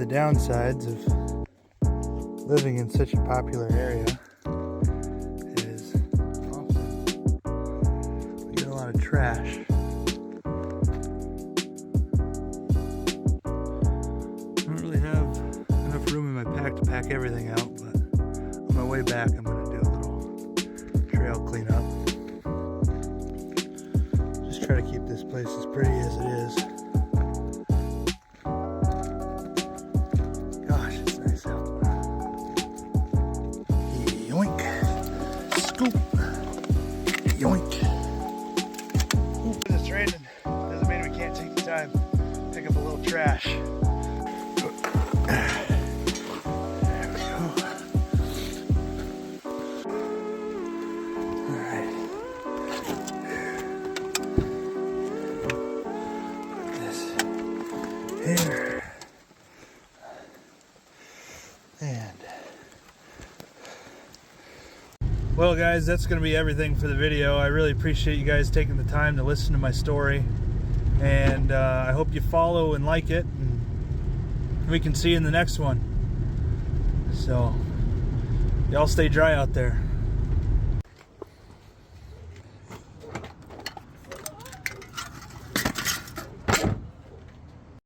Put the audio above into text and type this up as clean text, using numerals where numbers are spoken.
the downsides of living in such a popular area is often we get a lot of trash. I don't really have enough room in my pack to pack everything out, but on my way back I'm going to do a little trail cleanup. Just try to keep this place as pretty as it is. Gosh, it's nice out. Yoink. Scoop. Yoink. It's raining. Doesn't mean we can't take the time to pick up a little trash. Here. And well guys, that's going to be everything for the video. I really appreciate you guys taking the time to listen to my story, and I hope you follow and like it, and we can see you in the next one. So y'all stay dry out there.